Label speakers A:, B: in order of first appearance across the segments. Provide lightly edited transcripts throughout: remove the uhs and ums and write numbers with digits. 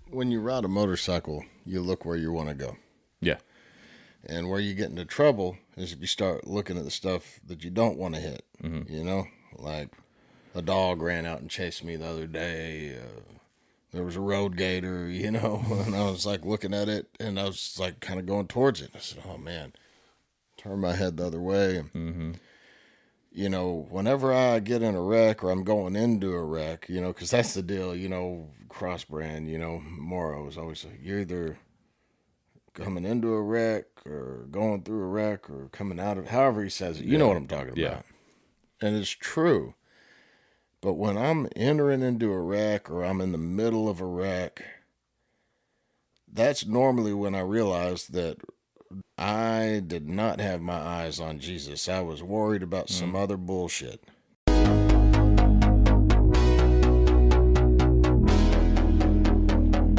A: when you ride a motorcycle, you look where you want to go.
B: Yeah.
A: And where you get into trouble is if you start looking at the stuff that you don't want to hit.
B: Mm-hmm.
A: You know, like a dog ran out and chased me the other day. There was a road gator, you know, and I was like looking at it and I was like kind of going towards it. I said, oh man, turn my head the other way.
B: Mm-hmm.
A: You know, whenever I get in a wreck or I'm going into a wreck, you know, because that's the deal, you know, cross brand, you know, Morrow is always like, you're either coming into a wreck or going through a wreck or coming out of, however he says it, you know what I'm talking about.
B: Yeah.
A: And it's true. But when I'm entering into a wreck or I'm in the middle of a wreck, that's normally when I realize that I did not have my eyes on Jesus. I was worried about some other bullshit.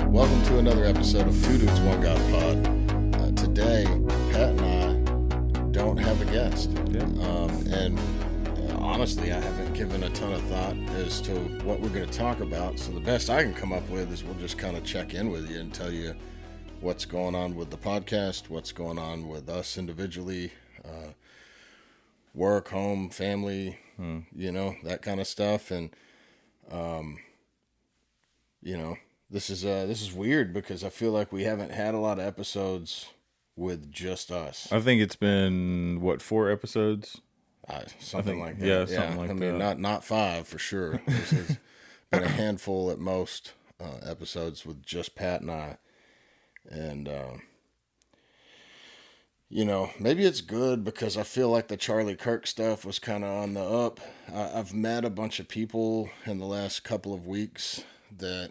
A: Welcome to another episode of Two Dudes, One God Pod. Today, Pat and I don't have a guest.
B: Yeah.
A: And honestly, I haven't given a ton of thought as to what we're going to talk about. So the best I can come up with is we'll just kind of check in with you and tell you what's going on with the podcast, what's going on with us individually, work, home, family, you know, that kind of stuff. And, you know, this is weird because I feel like we haven't had a lot of episodes with just us.
B: I think it's been, 4 episodes?
A: Something like that.
B: Yeah, something like
A: I mean,
B: that.
A: not 5 for sure. This has been a handful at most episodes with just Pat and I. And, you know, maybe it's good because I feel like the Charlie Kirk stuff was kind of on the up. I've met a bunch of people in the last couple of weeks that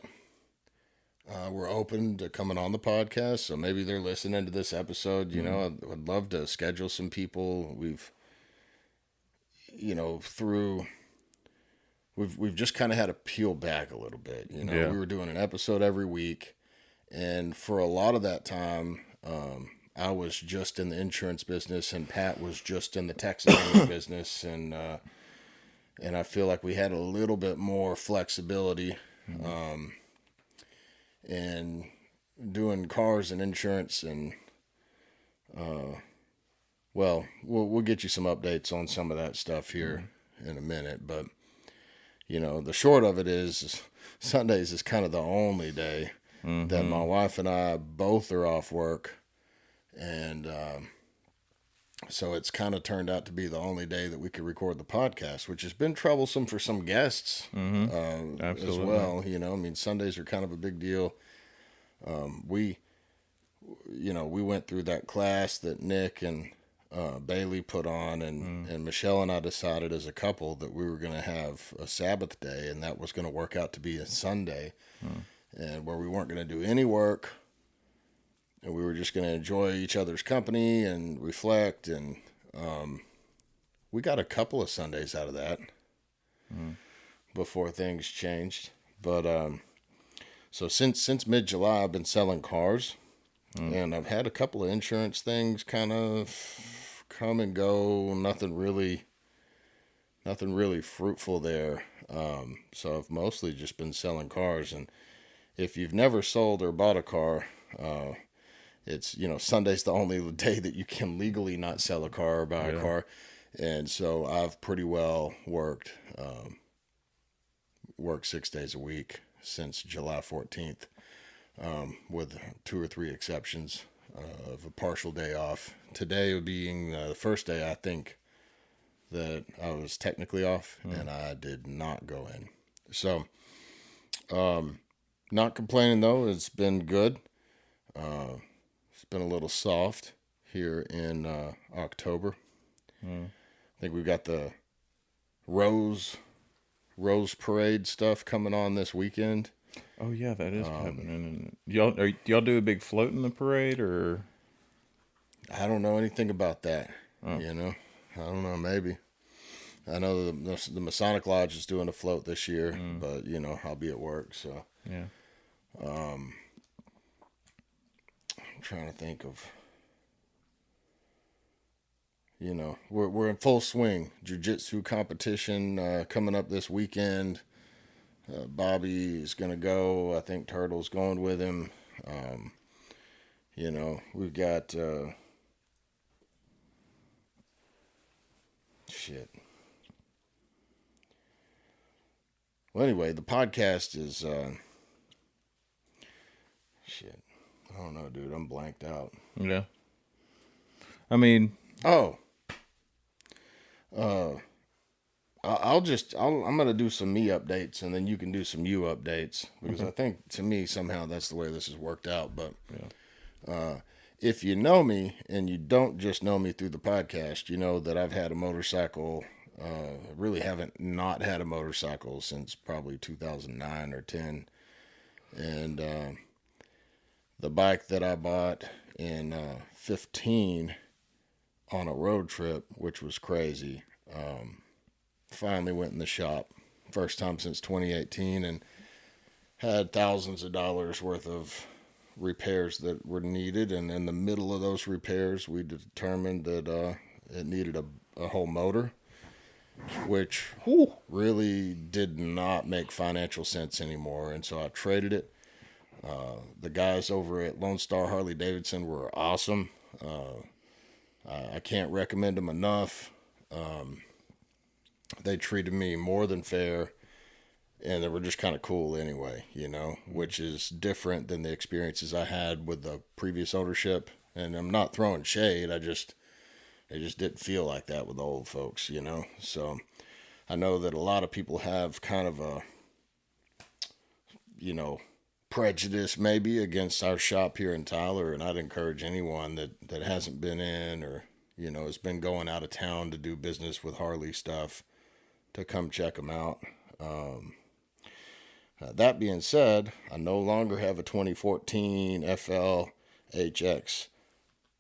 A: were open to coming on the podcast. So maybe they're listening to this episode. You know, I would love to schedule some people. We've just kind of had to peel back a little bit. You know,
B: Yeah.
A: We were doing an episode every week. And for a lot of that time, I was just in the insurance business, and Pat was just in the taxidermy business, and I feel like we had a little bit more flexibility, in doing cars and insurance, and well, we'll get you some updates on some of that stuff here in a minute, but you know, the short of it is Sundays is kind of the only day that my wife and I both are off work, and so it's kind of turned out to be the only day that we could record the podcast, which has been troublesome for some guests as
B: Absolutely.
A: well. You know, I mean, Sundays are kind of a big deal. We went through that class that Nick and Bailey put on, and Michelle and I decided as a couple that we were going to have a Sabbath day, and that was going to work out to be a Sunday. And where we weren't going to do any work, and we were just going to enjoy each other's company and reflect. And we got a couple of Sundays out of that before things changed. But so since mid-July, I've been selling cars, and I've had a couple of insurance things kind of come and go. Nothing really fruitful there. So I've mostly just been selling cars. And if you've never sold or bought a car, it's, you know, Sunday's the only day that you can legally not sell a car or buy a car. And so I've pretty well worked 6 days a week since July 14th, with 2 or 3 exceptions of a partial day off. Today being the first day, I think, that I was technically off, and I did not go in. So, not complaining though. It's been good. It's been a little soft here in October. I think we've got the Rose Parade stuff coming on this weekend.
B: Oh yeah, that is happening. Do y'all do a big float in the parade, or?
A: I don't know anything about that. You know, I don't know. Maybe I know the Masonic Lodge is doing a float this year, but you know, I'll be at work, so
B: Yeah.
A: I'm trying to think of. You know, we're in full swing. Jiu-jitsu competition coming up this weekend. Bobby is going to go. I think Turtle's going with him. We've got shit. Well, anyway, the podcast is shit. I don't know, dude. I'm blanked out.
B: Yeah. I mean,
A: I'm gonna do some me updates, and then you can do some you updates, because I think, to me, somehow that's the way this has worked out. But if you know me and you don't just know me through the podcast, you know that I've had a motorcycle. Really haven't not had a motorcycle since probably 2009 or 10, and the bike that I bought in 15 on a road trip, which was crazy. Finally went in the shop, first time since 2018, and had thousands of dollars worth of repairs that were needed. And in the middle of those repairs, we determined that it needed a whole motor, which really did not make financial sense anymore. And so I traded it. The guys over at Lone Star Harley Davidson were awesome. I can't recommend them enough. They treated me more than fair, and they were just kind of cool anyway, which is different than the experiences I had with the previous ownership. And I'm not throwing shade. It just didn't feel like that with the old folks, So I know that a lot of people have kind of a, prejudice maybe against our shop here in Tyler, and I'd encourage anyone that hasn't been in, or has been going out of town to do business with Harley stuff, to come check them out. That being said, I no longer have a 2014 FL-HX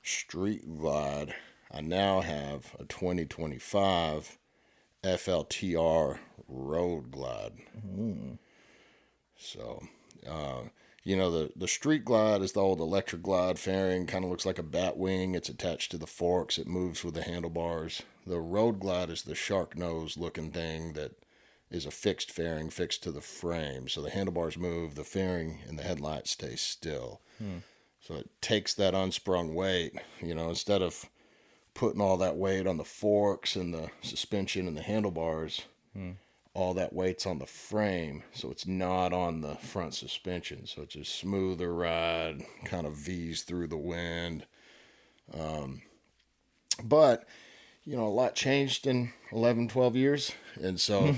A: Street Glide. I now have a 2025 FLTR Road Glide. So, the Street Glide is the old electric glide fairing, kind of looks like a bat wing. It's attached to the forks. It moves with the handlebars. The Road Glide is the shark nose looking thing that is a fixed fairing fixed to the frame. So the handlebars move, the fairing and the headlights stay still. So it takes that unsprung weight, instead of putting all that weight on the forks and the suspension and the handlebars, all that weight's on the frame, so it's not on the front suspension. So it's a smoother ride, kind of V's through the wind. But, a lot changed in 11, 12 years. And so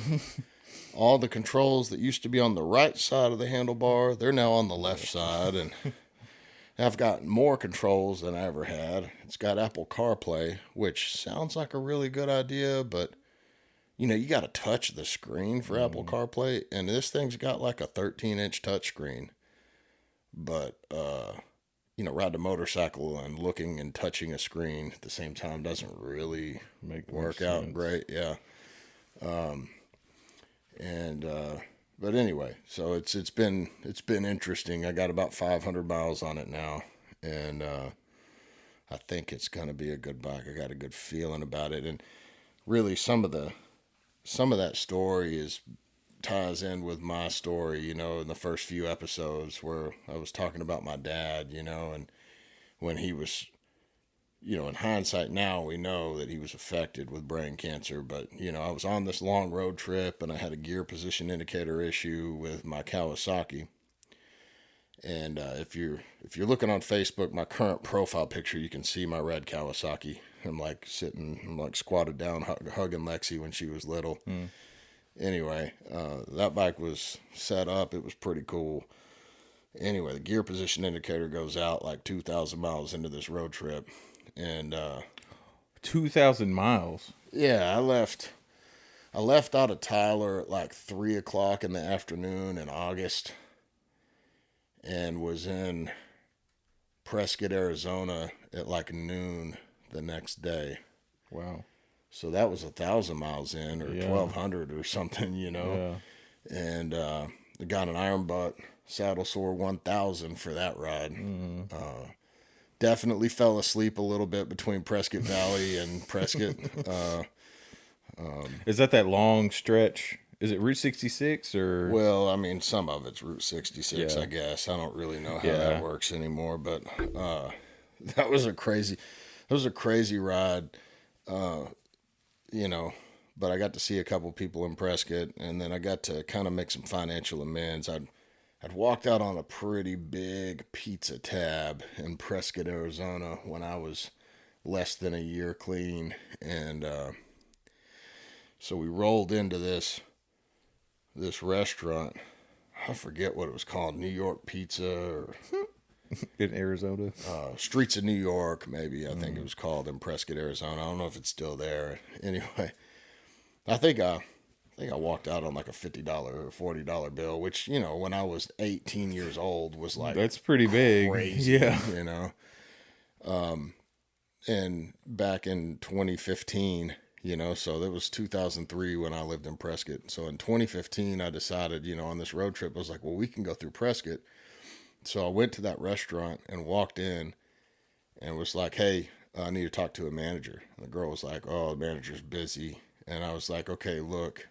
A: all the controls that used to be on the right side of the handlebar, they're now on the left side. And I've got more controls than I ever had. It's got Apple CarPlay, which sounds like a really good idea, but you got to touch the screen for Apple CarPlay, and this thing's got like a 13-inch touchscreen. But, riding a motorcycle and looking and touching a screen at the same time doesn't really work out great. Yeah. But anyway, so it's been interesting. I got about 500 miles on it now, and I think it's going to be a good bike. I got a good feeling about it, and really some of that story ties in with my story, in the first few episodes where I was talking about my dad, and when he was, in hindsight now we know that he was affected with brain cancer. But, I was on this long road trip and I had a gear position indicator issue with my Kawasaki. And if you're looking on Facebook, my current profile picture, you can see my red Kawasaki. I'm squatted down hugging Lexi when she was little. Anyway, that bike was set up. It was pretty cool. Anyway, the gear position indicator goes out like 2,000 miles into this road trip. And
B: 2,000 miles?
A: Yeah, I left out of Tyler at like 3 o'clock in the afternoon in August, and was in Prescott, Arizona at like noon the next day.
B: Wow.
A: So that was 1,000 miles in, or 1,200 or something, Yeah. And I got an Iron Butt Saddle Sore 1000 for that ride. Definitely fell asleep a little bit between Prescott Valley and Prescott.
B: Is that long stretch Is it Route 66 or?
A: Well, I mean, some of it's Route 66,
B: Yeah.
A: I guess. I don't really know how
B: Yeah.
A: that works anymore, but that was a crazy ride, you know. But I got to see a couple people in Prescott, and then I got to kind of make some financial amends. I'd walked out on a pretty big pizza tab in Prescott, Arizona, when I was less than a year clean, and so we rolled into this restaurant. I forget what it was called, New York Pizza or
B: In Arizona?
A: Streets of New York, maybe I think it was called, in Prescott, Arizona. I don't know if it's still there. Anyway, I think I walked out on like a $50 or $40 bill, which, you know, when I was 18 years old was like
B: That's pretty big.
A: crazy,
B: Yeah.
A: you know. And back in 2015, you know, so that was 2003 when I lived in Prescott. So in 2015, I decided, you know, on this road trip, I was like, well, we can go through Prescott. So I went to that restaurant and walked in and was like, hey, I need to talk to a manager. And the girl was like, oh, the manager's busy. And I was like, okay, look,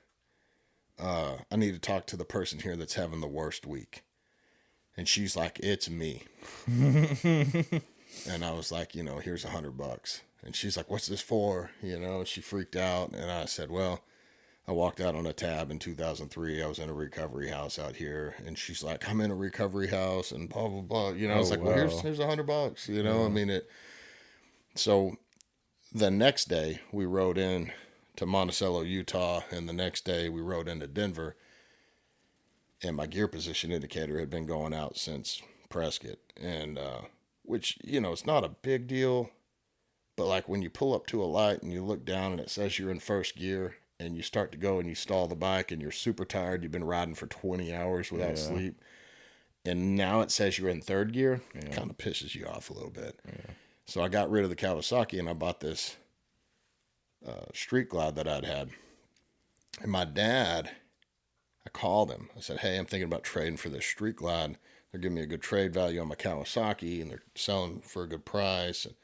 A: I need to talk to the person here that's having the worst week. And she's like, it's me. And I was like, you know, here's $100. And she's like, what's this for? You know, she freaked out. And I said, well, I walked out on a tab in 2003. I was in a recovery house out here. And she's like, I'm in a recovery house and blah, blah, blah. You know, I was like, well, here's $100. You know, I mean, so the next day we rode in to Monticello, Utah. And the next day we rode into Denver. And my gear position indicator had been going out since Prescott. And, which, you know, it's not a big deal, but like when you pull up to a light and you look down and it says you're in first gear and you start to go and you stall the bike and you're super tired, you've been riding for 20 hours without sleep, and now it says you're in third gear, it kind of pisses you off a little bit. Yeah. So I got rid of the Kawasaki and I bought this Street Glide that I'd had. And my dad, I called him. I said, hey, I'm thinking about trading for this Street Glide. They're giving me a good trade value on my Kawasaki, and they're selling for a good price. And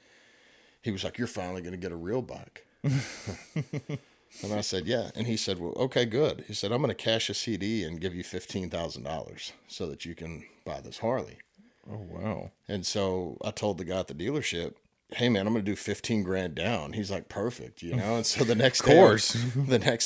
A: he was like, you're finally going to get a real bike. And I said, yeah. And he said, well, okay, good. He said, I'm going to cash a CD and give you $15,000 so that you can buy this Harley.
B: Oh, wow.
A: And so I told the guy at the dealership, hey man, I'm going to do 15 grand down. He's like, perfect, you know? And so the next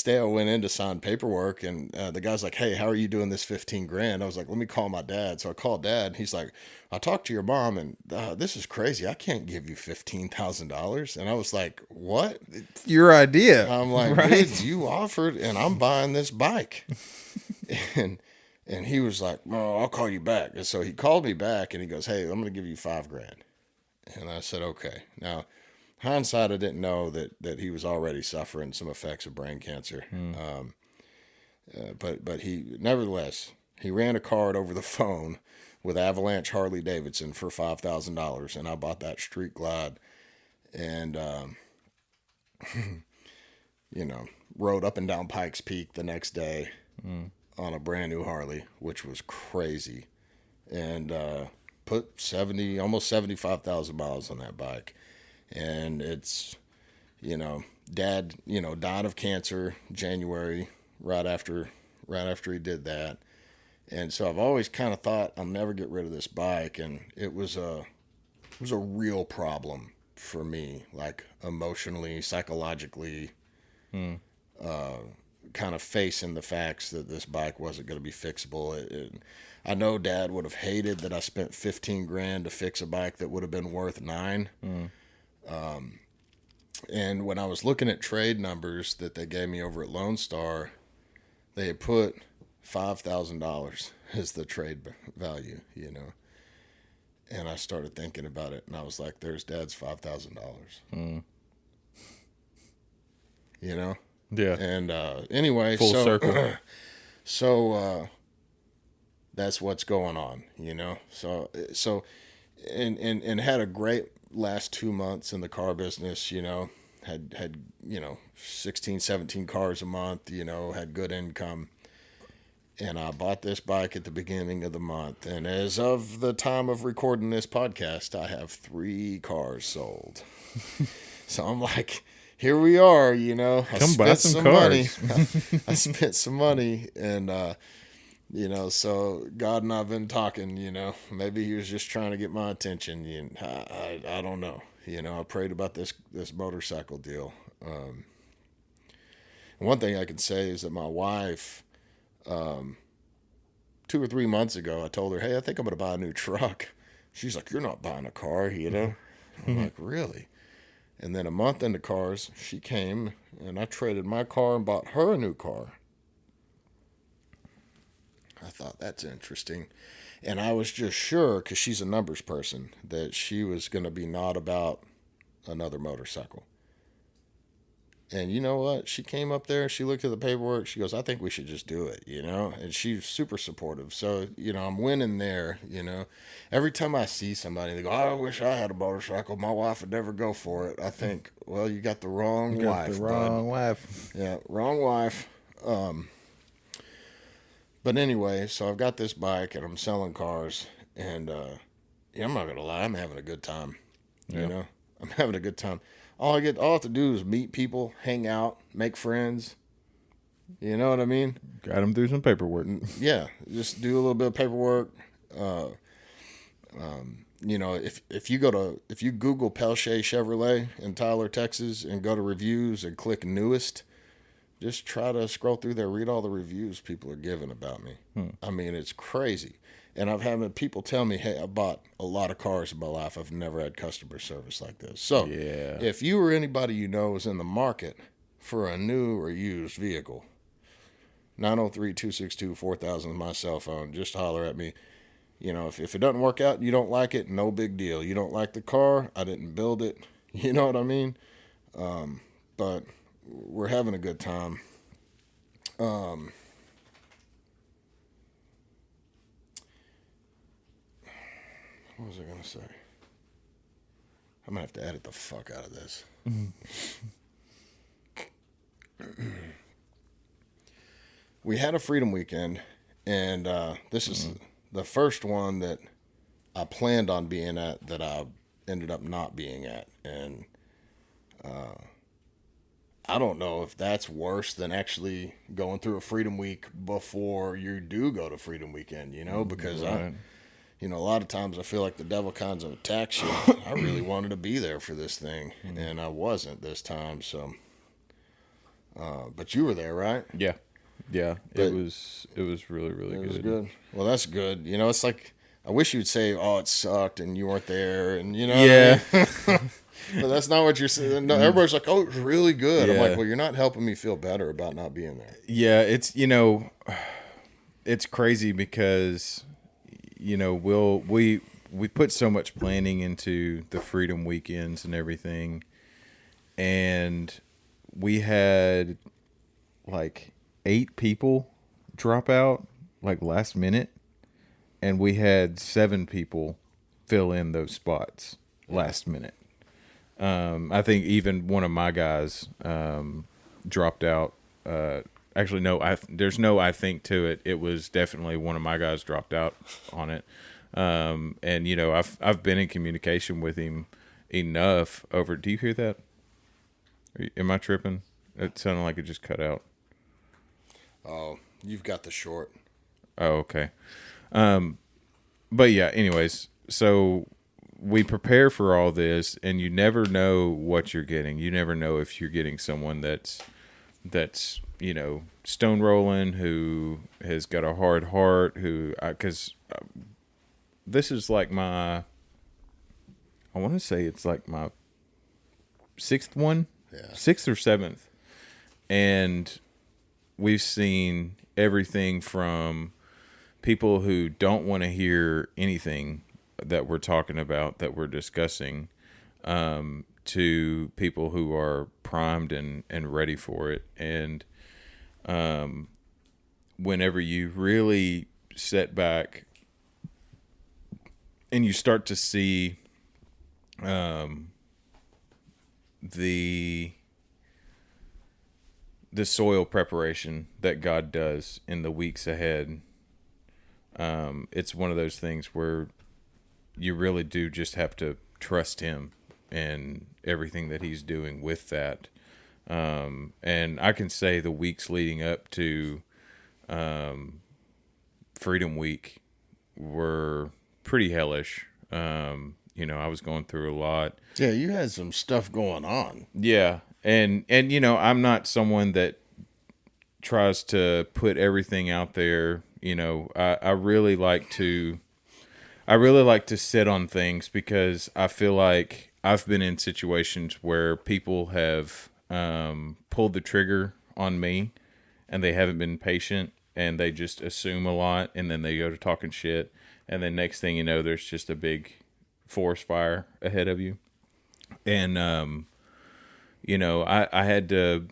A: day I went in to sign paperwork, and the guy's like, hey, how are you doing this 15 grand? I was like, let me call my dad. So I called dad, and he's like, I talked to your mom, and this is crazy. I can't give you $15,000. And I was like, what?
B: It's your idea.
A: I'm like, right? Dude, you offered, and I'm buying this bike. And he was like, oh, I'll call you back. And so he called me back, and he goes, hey, I'm going to give you $5 grand. And I said, okay. Now, hindsight, I didn't know that he was already suffering some effects of brain cancer. But he, nevertheless, he ran a card over the phone with Avalanche Harley Davidson for $5,000, and I bought that Street Glide, and you know, rode up and down Pikes Peak the next day on a brand new Harley, which was crazy, and put almost 75,000 miles on that bike. And it's, you know, dad, you know, died of cancer January, right after he did that. And so I've always kind of thought I'll never get rid of this bike. And it was a real problem for me, like emotionally, psychologically, kind of facing the facts that this bike wasn't going to be fixable. I know dad would have hated that I spent 15 grand to fix a bike that would have been worth $9. And when I was looking at trade numbers that they gave me over at Lone Star, they had put $5,000 as the trade value, you know. And I started thinking about it, and I was like, there's dad's $5,000. You know?
B: Yeah.
A: And anyway,
B: full circle.
A: So that's what's going on, you know. So and had a great last 2 months in the car business, you know. Had you know 16, 17 cars a month, you know, had good income. And I bought this bike at the beginning of the month, and as of the time of recording this podcast, I have 3 cars sold. So I'm like, here we are, you know. I
B: Come buy
A: spent
B: some
A: money.
B: cars.
A: I spent some money, and you know, so God and I've been talking. You know, maybe He was just trying to get my attention. I don't know. You know, I prayed about this motorcycle deal. And one thing I can say is that my wife, 2 or 3 months ago, I told her, "Hey, I think I'm going to buy a new truck." She's like, "You're not buying a car, you know?" I'm like, "Really?" And then a month into cars, she came and I traded my car and bought her a new car. I thought that's interesting. And I was just sure, because she's a numbers person, that she was going to be not about another motorcycle. And you know what? She came up there, she looked at the paperwork, she goes, "I think we should just do it," you know? And she's super supportive. So, you know, I'm winning there, you know? Every time I see somebody, they go, "Oh, I wish I had a motorcycle. My wife would never go for it." I think, well, you got the wrong wife,
B: the wrong wife.
A: Yeah, wrong wife. But anyway, so I've got this bike and I'm selling cars. And, yeah, I'm not going to lie, I'm having a good time. You
B: Yeah.
A: know? I'm having a good time. All I have to do is meet people, hang out, make friends. You know what I mean?
B: Got him through some paperwork.
A: Yeah, just do a little bit of paperwork. You know, if you Google Pelche Chevrolet in Tyler, Texas, and go to reviews and click newest, just try to scroll through there, read all the reviews people are giving about me. I mean, it's crazy. And I've had people tell me, "Hey, I bought a lot of cars in my life. I've never had customer service like this." So,
B: Yeah.
A: if you or anybody you know is in the market for a new or used vehicle, 903-262-4000 is my cell phone. Just holler at me. You know, if it doesn't work out, you don't like it, no big deal. You don't like the car, I didn't build it. You know what I mean? But we're having a good time. What was I going to say? I'm going to have to edit the fuck out of this. We had a Freedom Weekend, and this is the first one that I planned on being at that I ended up not being at. And I don't know if that's worse than actually going through a Freedom Week before you do go to Freedom Weekend, you know, because
B: Right.
A: you know, a lot of times I feel like the devil kinds of attacks you. I really wanted to be there for this thing, and I wasn't this time. So, but you were there, right?
B: Yeah. Yeah.
A: But-
B: it was really, really
A: It
B: good.
A: was good. Well, that's good. You know, it's like I wish you'd say, "Oh, it sucked," and you weren't there, and you know.
B: Yeah.
A: What I mean? But that's not what you're saying. No, everybody's like, "Oh, it was really good." I'm
B: Yeah.
A: like, "Well, you're not helping me feel better about not being there."
B: Yeah, it's you know, it's crazy because you know we put so much planning into the Freedom Weekends and everything, and we had like 8 people drop out like last minute, and we had 7 people fill in those spots last minute. I think even one of my guys dropped out. Actually, no, there's no I think to it. It was definitely one of my guys dropped out on it. And you know, I've been in communication with him enough over. Do you hear that? Am I tripping? It sounded like it just cut out.
A: Oh, you've got the short.
B: Oh, okay. But yeah, anyways, so we prepare for all this, and you never know what you're getting. You never know if you're getting someone that's you know, stone rolling, who has got a hard heart, who because this is like I want to say it's like my 6th one,
A: Yeah.
B: 6th or 7th, and we've seen everything from people who don't want to hear anything that we're talking about, that we're discussing, to people who are primed and ready for it. And whenever you really sit back and you start to see the soil preparation that God does in the weeks ahead, it's one of those things where you really do just have to trust Him and everything that He's doing with that. And I can say the weeks leading up to Freedom Week were pretty hellish. I was going through a lot.
A: Yeah, you had some stuff going on.
B: Yeah. And I'm not someone that tries to put everything out there. I really like to sit on things because I feel like I've been in situations where people have pulled the trigger on me and they haven't been patient and they just assume a lot and then they go to talking shit and then next thing you know there's just a big forest fire ahead of you. And I had to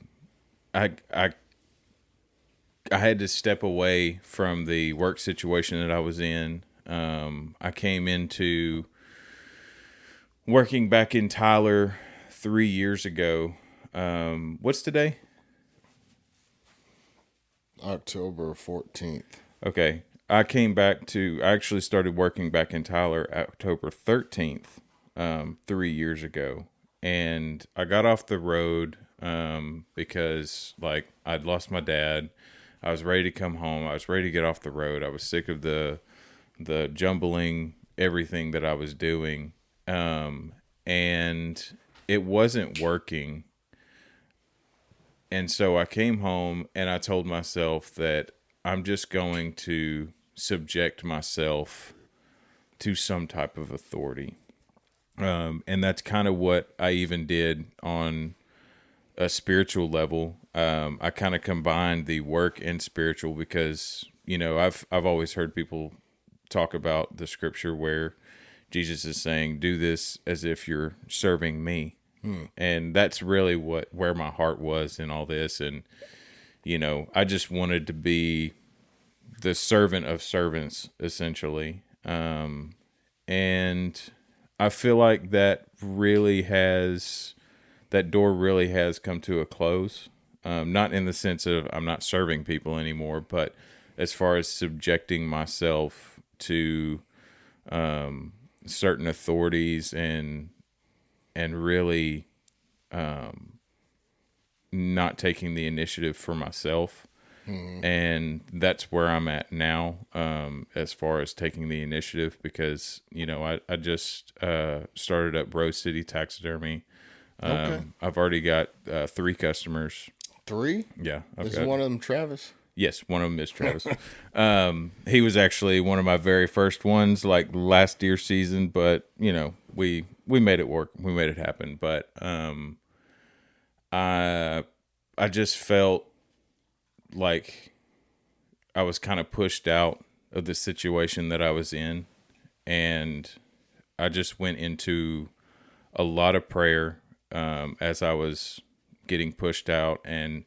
B: I had to step away from the work situation that I was in. I came into working back in Tyler 3 years ago. What's today?
A: October 14th.
B: Okay. I actually started working back in Tyler October 13th, 3 years ago. And I got off the road because like I'd lost my dad. I was ready to come home. I was ready to get off the road. I was sick of the jumbling everything that I was doing. And it wasn't working. And so I came home and I told myself that I'm just going to subject myself to some type of authority. And that's kind of what I even did on a spiritual level. I kind of combined the work and spiritual because, I've always heard people talk about the scripture where Jesus is saying, do this as if you're serving me. And that's really where my heart was in all this. And, I just wanted to be the servant of servants, essentially. And I feel like that door really has come to a close. Not in the sense of I'm not serving people anymore, but as far as subjecting myself to certain authorities and really not taking the initiative for myself. And that's where I'm at now, as far as taking the initiative, because, I just started up Rose City Taxidermy.
A: Okay.
B: I've already got 3 customers.
A: 3?
B: Yeah.
A: Is one of them Travis?
B: Yes, one of them is Travis. He was actually one of my very first ones, like last deer season, but, we made it work. We made it happen. But I just felt like I was kind of pushed out of the situation that I was in, and I just went into a lot of prayer as I was getting pushed out and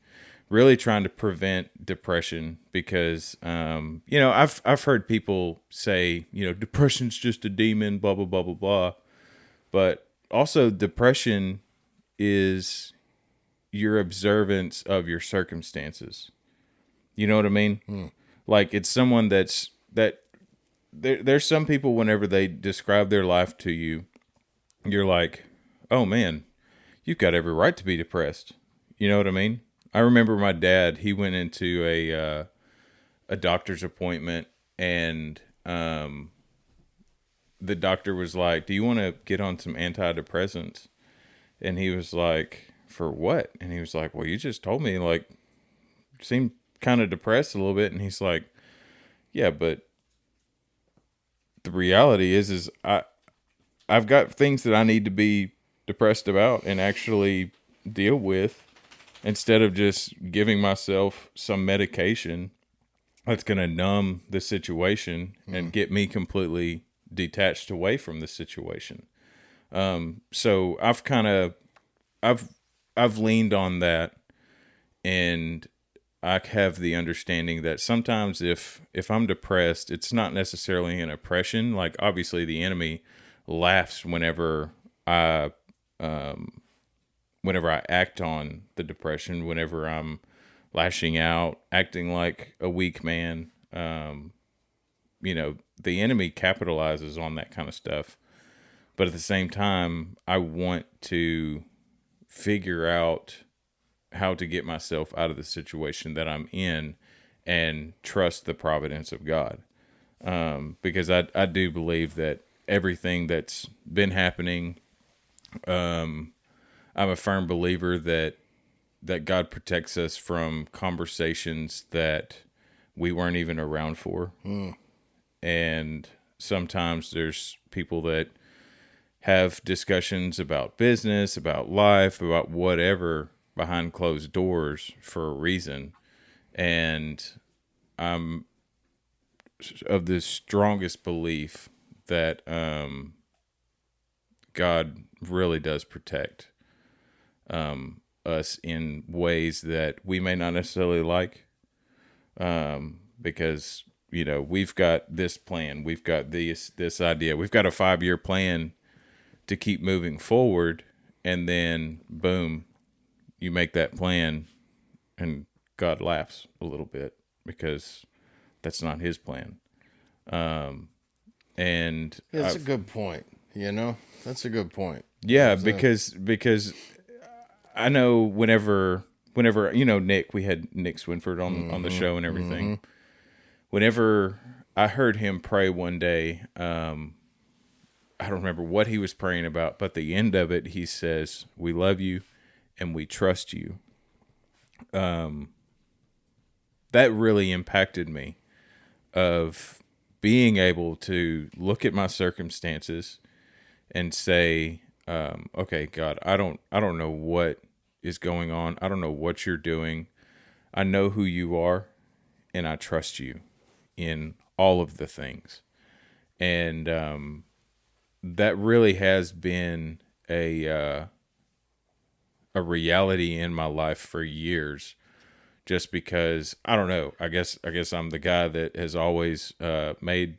B: really trying to prevent depression because I've heard people say, depression's just a demon, blah blah blah blah blah, but also depression is your observance of your circumstances. You know what I mean? Like it's someone there's some people whenever they describe their life to you, you're like, oh man, you've got every right to be depressed. You know what I mean? I remember my dad, he went into a doctor's appointment and the doctor was like, do you want to get on some antidepressants? And he was like, for what? And he was like, well, you just told me like you seem kind of depressed a little bit. And he's like, yeah, but the reality is I've got things that I need to be depressed about and actually deal with instead of just giving myself some medication that's going to numb the situation and get me completely detached away from the situation. So I've leaned on that, and I have the understanding that sometimes if I'm depressed, it's not necessarily an oppression. Like obviously the enemy laughs whenever I act on the depression, whenever I'm lashing out, acting like a weak man. The enemy capitalizes on that kind of stuff. But at the same time, I want to figure out how to get myself out of the situation that I'm in and trust the providence of God. Because I do believe that everything that's been happening, I'm a firm believer that God protects us from conversations that we weren't even around for. And sometimes there's people that have discussions about business, about life, about whatever behind closed doors for a reason. And I'm of the strongest belief that God really does protect us in ways that we may not necessarily like, because we've got this plan, we've got this idea, we've got a 5-year plan to keep moving forward, and then boom, you make that plan, and God laughs a little bit because that's not His plan. And
A: That's a good point. That's a good point.
B: yeah, because I know whenever Nick, we had Nick Swinford on the show and everything. Whenever I heard him pray one day, I don't remember what he was praying about, but the end of it, he says, "We love you and we trust you." That really impacted me, of being able to look at my circumstances and say, okay, God, I don't know what is going on. I don't know what you're doing. I know who you are, and I trust you in all of the things. And that really has been a reality in my life for years. Just because, I don't know, I guess I'm the guy that has always made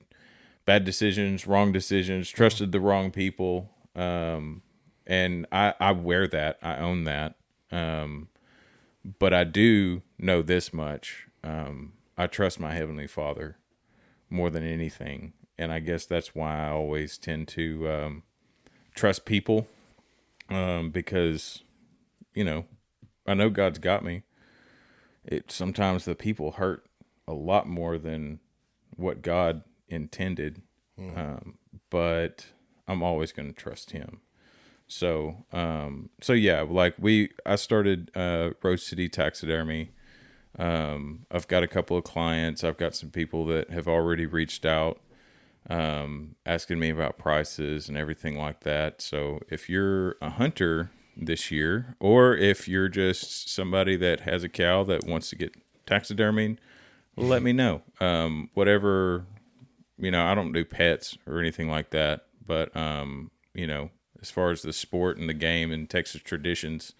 B: bad decisions, wrong decisions, trusted the wrong people, and I wear that, I own that. But I do know this much: I trust my Heavenly Father more than anything, and I guess that's why I always tend to trust people, because I know God's got me. Sometimes the people hurt a lot more than what God intended, but I'm always going to trust Him. So yeah, like I started Rose City Taxidermy. I've got a couple of clients. I've got some people that have already reached out, asking me about prices and everything like that. So if you're a hunter this year, or if you're just somebody that has a cow that wants to get taxidermied, let me know. Whatever, I don't do pets or anything like that, but as far as the sport and the game and Texas traditions,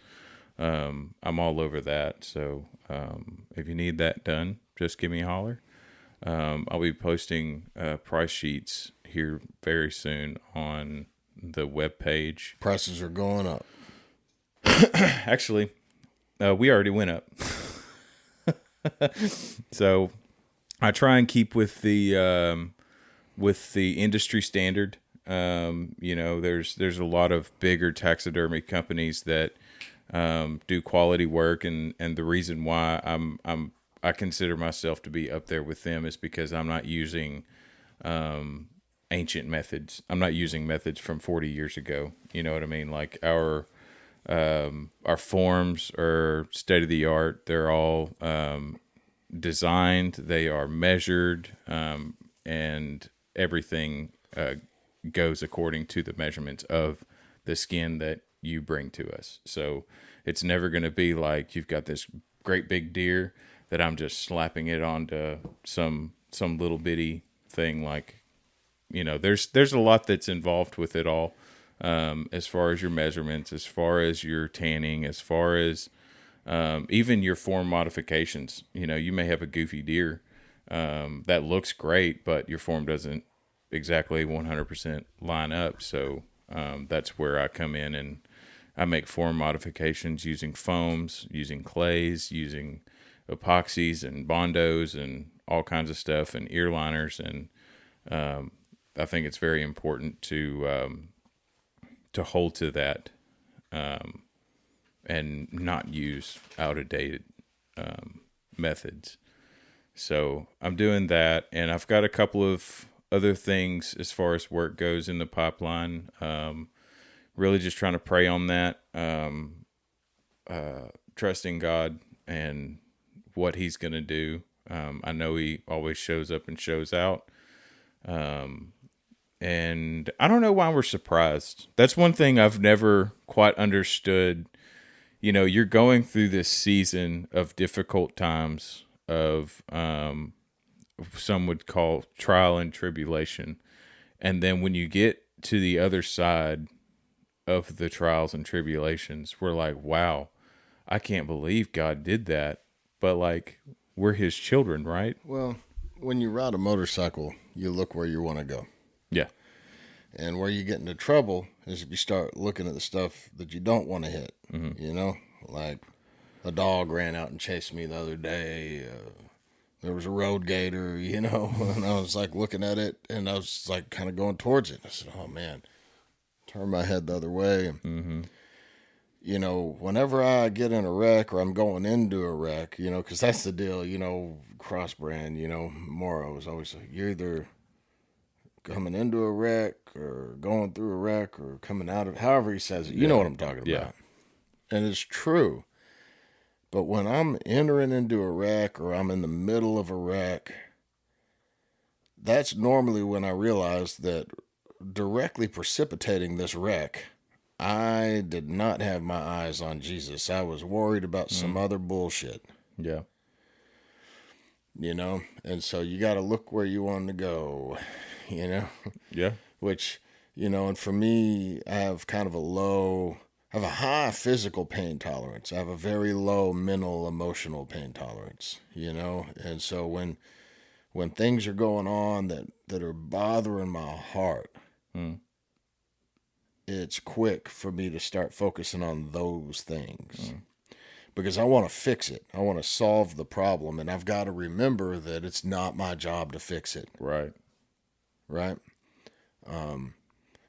B: I'm all over that. So if you need that done, just give me a holler. I'll be posting price sheets here very soon on the webpage.
A: Prices are going up.
B: Actually, we already went up. So I try and keep with the industry standard. There's a lot of bigger taxidermy companies that do quality work, and the reason why I consider myself to be up there with them is because I'm not using ancient methods. I'm not using methods from 40 years ago. You know what I mean? Like our forms are state of the art. They're all designed. They are measured, and everything goes according to the measurements of the skin that you bring to us. So it's never going to be like you've got this great big deer that I'm just slapping it onto some little bitty thing. Like, there's a lot that's involved with it all. As far as your measurements, as far as your tanning, as far as even your form modifications. You may have a goofy deer that looks great, but your form doesn't exactly 100% line up. So that's where I come in, and I make form modifications using foams, using clays, using epoxies and bondos and all kinds of stuff, and ear liners. And I think it's very important to hold to that, and not use out of dated methods. So I'm doing that, and I've got a couple of other things as far as work goes in the pipeline. Really just trying to pray on that, trusting God and what He's going to do. I know He always shows up and shows out. And I don't know why we're surprised. That's one thing I've never quite understood. You know, you're going through this season of difficult times of some would call trial and tribulation. And then when you get to the other side of the trials and tribulations, we're like, wow, I can't believe God did that. But like, we're His children, right?
A: Well, when you ride a motorcycle, you look where you want to go.
B: Yeah.
A: And where you get into trouble is if you start looking at the stuff that you don't want to hit.
B: Mm-hmm.
A: You know, like a dog ran out and chased me the other day. There was a road gator, you know, and I was like looking at it and I was like kind of going towards it. I said, oh man, turn my head the other way.
B: Mm-hmm.
A: You know, whenever I get in a wreck or I'm going into a wreck, you know, because that's the deal, you know, cross brand, you know, Morrow is always like, you're either coming into a wreck or going through a wreck or coming out of, however he says it. You know what I'm talking about.
B: Yeah.
A: And it's true. But when I'm entering into a wreck or I'm in the middle of a wreck, that's normally when I realize that directly precipitating this wreck, I did not have my eyes on Jesus. I was worried about some other bullshit.
B: Yeah.
A: You know? And so you got to look where you want to go, you know?
B: Yeah.
A: Which, you know, and for me, I have kind of I have a high physical pain tolerance. I have a very low mental, emotional pain tolerance, you know? And so when things are going on that are bothering my heart, it's quick for me to start focusing on those things because I want to fix it. I want to solve the problem, and I've got to remember that it's not my job to fix it.
B: Right.
A: Right?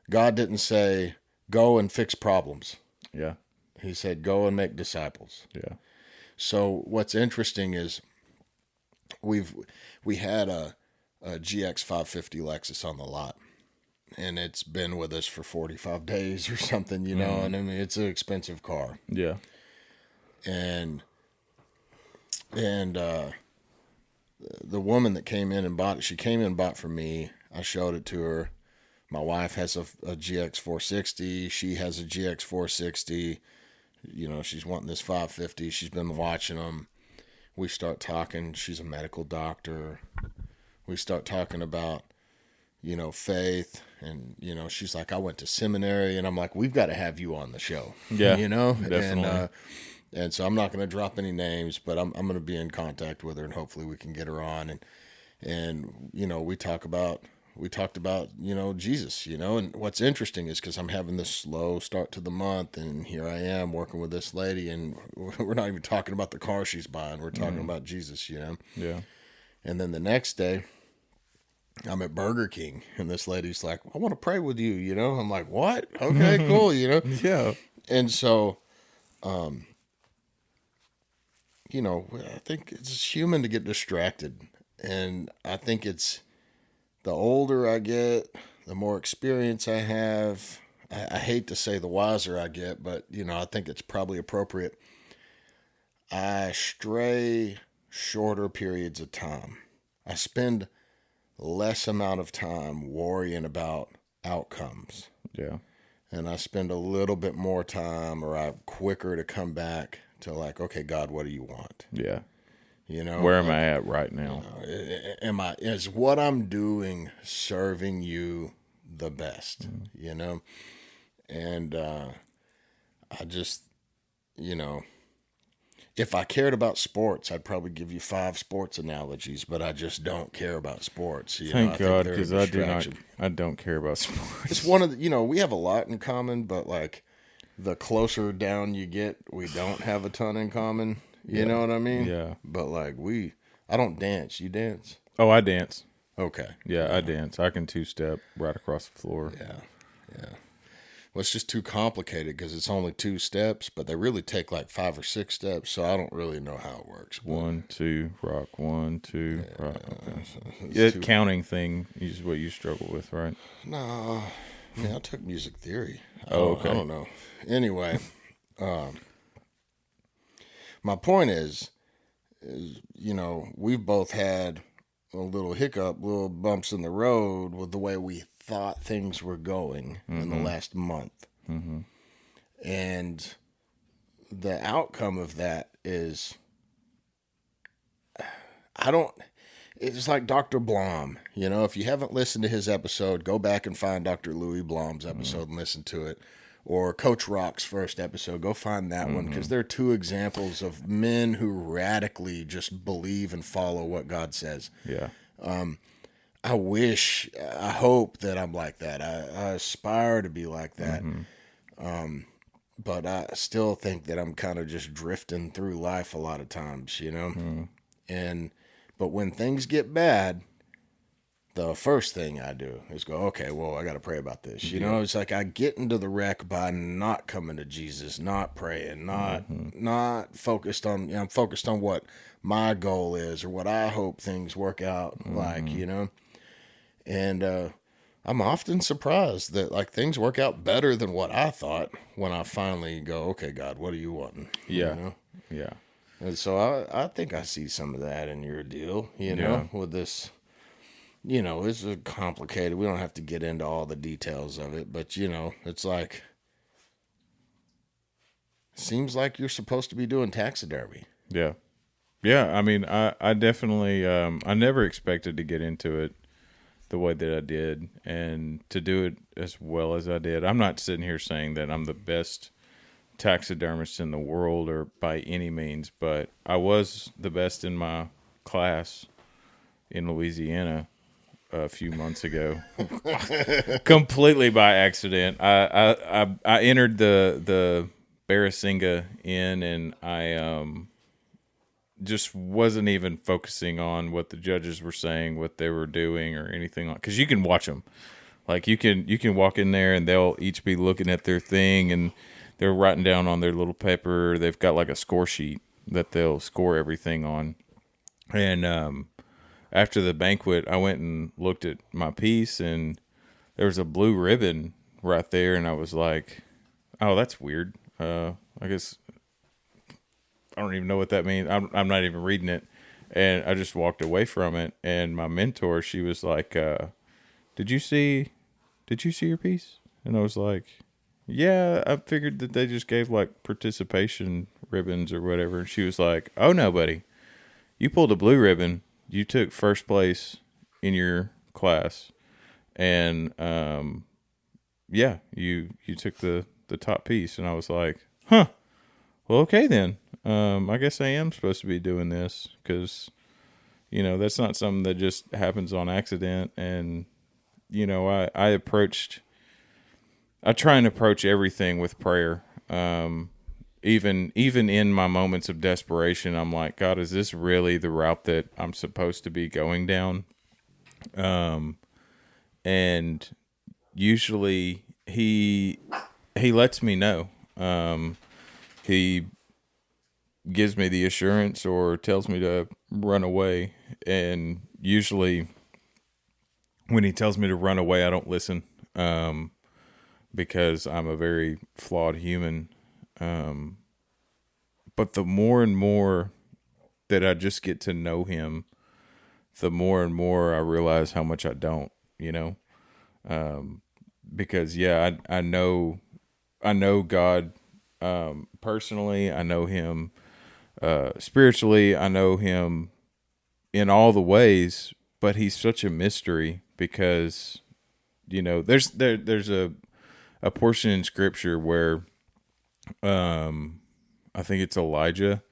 A: God didn't say, go and fix problems.
B: Yeah.
A: He said, go and make disciples.
B: Yeah.
A: So what's interesting is we had a GX 550 Lexus on the lot, and it's been with us for 45 days or something, you know, and I mean, it's an expensive car.
B: Yeah.
A: And the woman that came in and bought it, she came in and bought for me. I showed it to her. My wife has a GX 460. She has a GX 460. You know, she's wanting this 550. She's been watching them. We start talking. She's a medical doctor. We start talking about, you know, faith. And, you know, she's like, I went to seminary. And I'm like, we've got to have you on the show.
B: Yeah,
A: you know?
B: definitely.
A: And so I'm not going to drop any names, but I'm going to be in contact with her, and hopefully we can get her on. And you know, we talked about, you know, Jesus, you know, and what's interesting is because I'm having this slow start to the month, and here I am working with this lady, and we're not even talking about the car she's buying. We're talking about Jesus, you know?
B: Yeah.
A: And then the next day, I'm at Burger King, and this lady's like, I want to pray with you, you know? I'm like, what? Okay, cool, you know?
B: Yeah.
A: And so, you know, I think it's human to get distracted. And I think it's the older I get, the more experience I have. I hate to say the wiser I get, but, you know, I think it's probably appropriate. I stray shorter periods of time. I spend less amount of time worrying about outcomes.
B: Yeah.
A: And I spend a little bit more time, or I'm quicker to come back to like, okay, God, what do you want?
B: Yeah.
A: You know,
B: Where am I at right now?
A: Is what I'm doing serving you the best? You know, and I just, you know, if I cared about sports, I'd probably give you 5 sports analogies, but I just don't care about sports. You
B: Thank
A: know,
B: God, because
A: distraction.
B: I don't care about sports.
A: It's one of the, you know, we have a lot in common, but like the closer down you get, we don't have a ton in common. You know what I mean?
B: Yeah.
A: But like I don't dance. You dance?
B: Oh, I dance.
A: Okay.
B: Yeah, I dance. I can 2-step right across the floor.
A: Yeah. well, it's just too complicated because it's only 2 steps, but they really take like 5 or 6 steps. So I don't really know how it works. But
B: 1, 2, rock. 1, 2, rock. Okay.
A: it's
B: Yeah,
A: too,
B: counting thing is what you struggle with, right?
A: no, I mean, I took music theory.
B: Oh, okay.
A: I don't know. Anyway, my point is, we've both had a little hiccup, little bumps in the road with the way we thought things were going in the last month.
B: Mm-hmm.
A: And the outcome of that is, it's like Dr. Blom. If you haven't listened to his episode, go back and find Dr. Louis Blom's episode and listen to it. Or Coach Rock's first episode, go find that one, because they're two examples of men who radically just believe and follow what God says.
B: Yeah.
A: I hope that I'm like that. I aspire to be like that. But I still think that I'm kind of just drifting through life a lot of times, but when things get bad, the first thing I do is go, okay, well, I got to pray about this. It's like I get into the wreck by not coming to Jesus, not praying, not focused on, I'm focused on what my goal is or what I hope things work out like, and I'm often surprised that like things work out better than what I thought when I finally go, okay, God, what are you wanting?
B: Yeah. Yeah.
A: And so I think I see some of that in your deal, with this. It's complicated. We don't have to get into all the details of it, but it's like, seems like you're supposed to be doing taxidermy.
B: Yeah. Yeah. I mean, I definitely, I never expected to get into it the way that I did and to do it as well as I did. I'm not sitting here saying that I'm the best taxidermist in the world or by any means, but I was the best in my class in Louisiana a few months ago, completely by accident. I entered the Barasinga Inn, and I just wasn't even focusing on what the judges were saying, what they were doing, or anything like. Because you can watch them, like you can walk in there, and they'll each be looking at their thing, and they're writing down on their little paper. They've got like a score sheet that they'll score everything on, and after the banquet, I went and looked at my piece, and there was a blue ribbon right there, and I was like, "Oh, that's weird. I guess I don't even know what that means. I'm not even reading it," and I just walked away from it. And my mentor, she was like, "Did you see your piece?" And I was like, "Yeah, I figured that they just gave like participation ribbons or whatever." And she was like, "Oh no, buddy, you pulled a blue ribbon. You took first place in your class, and yeah, you took the top piece." And I was like, "Huh, well, okay then. I guess I am supposed to be doing this, because that's not something that just happens on accident." And I try and approach everything with prayer. Even in my moments of desperation, I'm like, God, is this really the route that I'm supposed to be going down? And usually he lets me know. He gives me the assurance or tells me to run away. And usually when he tells me to run away, I don't listen, because I'm a very flawed human. But the more and more that I just get to know him, the more and more I realize how much I don't, because I know God, personally. I know him, spiritually. I know him in all the ways, but he's such a mystery because, there's a portion in scripture where, I think it's Elijah.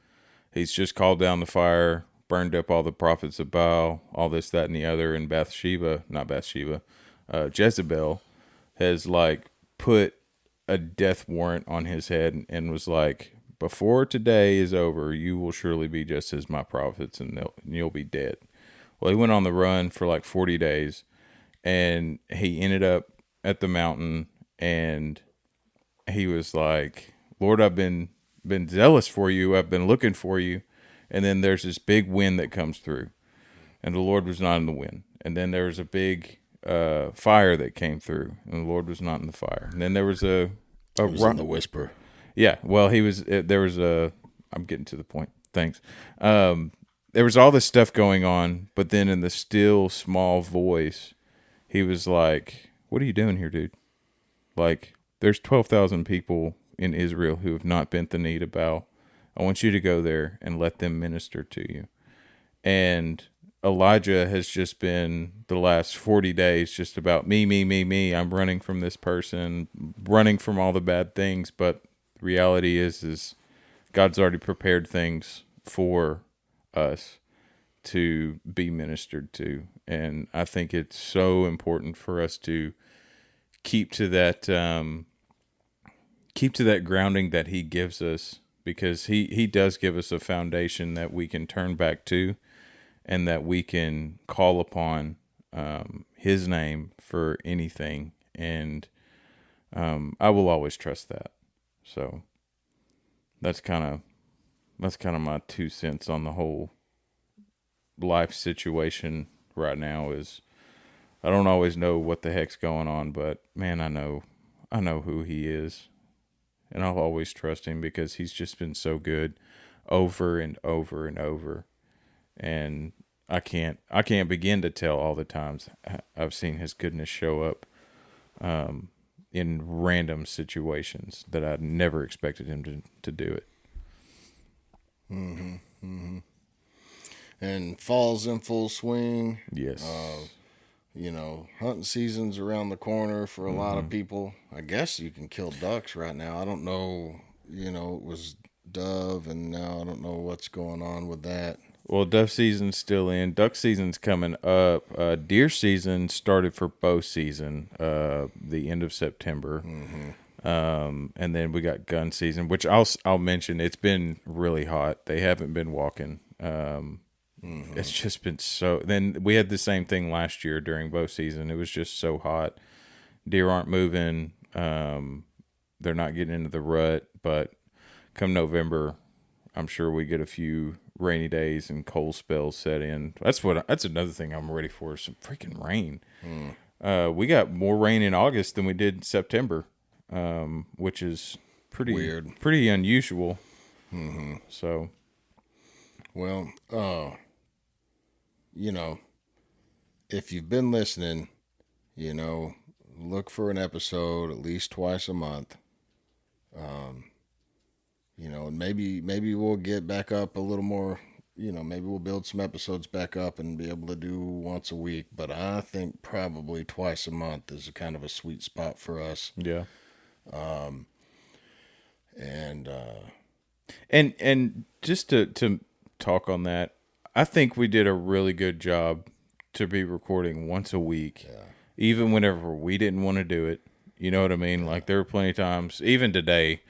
B: He's just called down the fire, burned up all the prophets of Baal, all this, that, and the other. And Jezebel has like put a death warrant on his head and was like, before today is over, you will surely be just as my prophets, and you'll be dead. Well, he went on the run for like 40 days, and he ended up at the mountain, and he was like, Lord, I've been zealous for you. I've been looking for you. And then there's this big wind that comes through, and the Lord was not in the wind. And then there was a big fire that came through, and the Lord was not in the fire. And then there was
A: It was in the whisper.
B: yeah. Well, he was. There was a. I'm getting to the point. Thanks. There was all this stuff going on, but then in the still small voice, he was like, "What are you doing here, dude? Like, there's 12,000 people in Israel who have not bent the knee to bow. I want you to go there and let them minister to you." And Elijah has just been the last 40 days just about me, me, me, me. I'm running from this person, running from all the bad things. But the reality is God's already prepared things for us to be ministered to. And I think it's so important for us to keep to that grounding that he gives us, because he does give us a foundation that we can turn back to, and that we can call upon his name for anything. And I will always trust that. So that's kind of my 2 cents on the whole life situation right now. Is I don't always know what the heck's going on, but man, I know who he is, and I'll always trust him because he's just been so good over and over and over. And I can't begin to tell all the times I've seen his goodness show up in random situations that I never expected him to do it.
A: Mm-hmm. Mm-hmm. And fall's in full swing.
B: Yes.
A: Hunting season's around the corner for a lot of people. I guess you can kill ducks right now. I don't know. It was dove, and now I don't know what's going on with that.
B: Well, dove season's still in. Duck season's coming up. Deer season started for bow season, the end of September.
A: Mm-hmm.
B: And then we got gun season, which I'll mention. It's been really hot. They haven't been walking. It's just been so. Then we had the same thing last year during bow season. It was just so hot. Deer aren't moving. They're not getting into the rut. But come November, I'm sure we get a few rainy days and cold spells set in. That's another thing I'm ready for, some freaking rain. We got more rain in August than we did September, which is pretty
A: weird,
B: pretty unusual.
A: Mm-hmm.
B: So,
A: well, if you've been listening, look for an episode at least twice a month. And maybe we'll get back up a little more. Maybe we'll build some episodes back up and be able to do once a week. But I think probably twice a month is a kind of a sweet spot for us.
B: Yeah.
A: And
B: just to talk on that, I think we did a really good job to be recording once a week, even whenever we didn't want to do it. You know what I mean? Like, there were plenty of times, even today,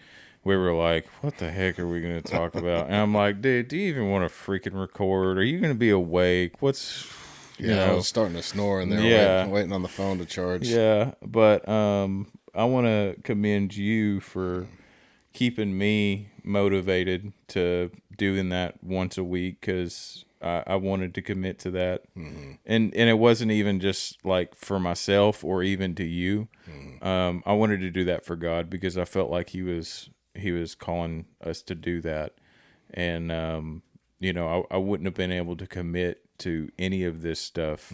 B: we were like, what the heck are we going to talk about? And I'm like, dude, do you even want to freaking record? Are you going to be awake? I
A: was starting to snore in there, waiting on the phone to charge.
B: Yeah, but I want to commend you for keeping me motivated to doing that once a week, because I wanted to commit to that.
A: Mm-hmm.
B: And it wasn't even just like for myself or even to you.
A: Mm-hmm.
B: I wanted to do that for God, because I felt like he was calling us to do that. And I wouldn't have been able to commit to any of this stuff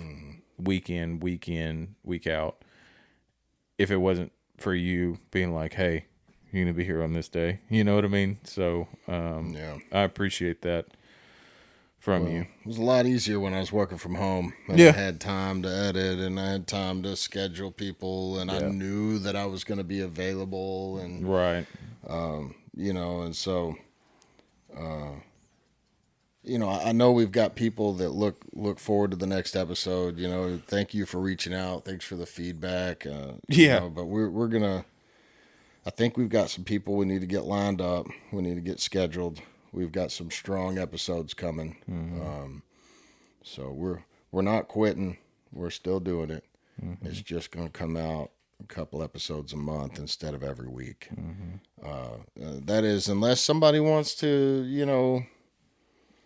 B: week in, week out, if it wasn't for you being like, hey, you're going to be here on this day. You know what I mean? So I appreciate that from you.
A: It was a lot easier when I was working from home, and I had time to edit, and I had time to schedule people, and I knew that I was going to be available, and
B: right.
A: And so I know we've got people that look forward to the next episode. Thank you for reaching out. Thanks for the feedback. But we're gonna. I think we've got some people we need to get lined up. We need to get scheduled. We've got some strong episodes coming.
B: Mm-hmm.
A: So we're not quitting. We're still doing it. Mm-hmm. It's just gonna come out a couple episodes a month instead of every week. That is, unless somebody wants to,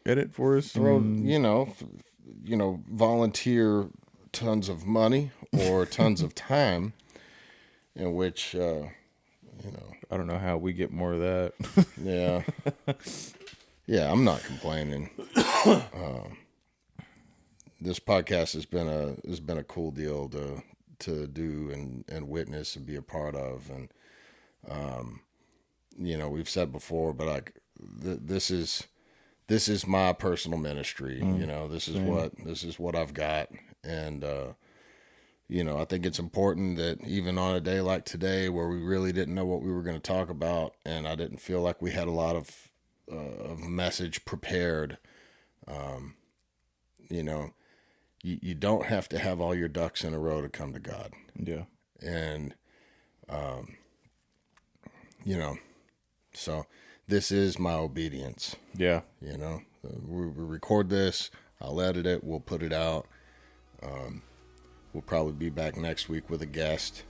B: Edit for us.
A: throw, volunteer tons of money or tons of time, in which,
B: I don't know how we get more of that.
A: yeah, yeah, I'm not complaining. This podcast has been a cool deal to do and witness and be a part of, and we've said before, but like this is my personal ministry. This is what I've got, and I think it's important that even on a day like today, where we really didn't know what we were going to talk about, and I didn't feel like we had a lot of message prepared. You don't have to have all your ducks in a row to come to God.
B: Yeah.
A: And, so this is my obedience.
B: Yeah.
A: We record this, I'll edit it, we'll put it out. We'll probably be back next week with a guest.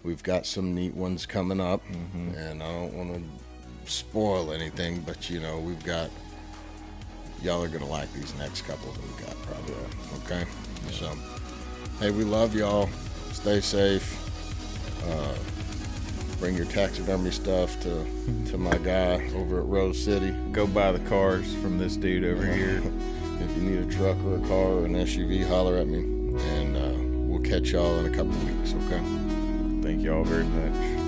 A: We've got some neat ones coming up, and I don't want to spoil anything, but we've got, y'all are gonna like these next couple that we got probably. Okay, so hey, we love y'all. Stay safe. Bring your taxidermy stuff to my guy over at Rose City.
B: Go buy the cars from this dude over here.
A: If you need a truck or a car or an SUV, holler at me, and we'll catch y'all in a couple weeks. Okay.
B: Thank y'all very much.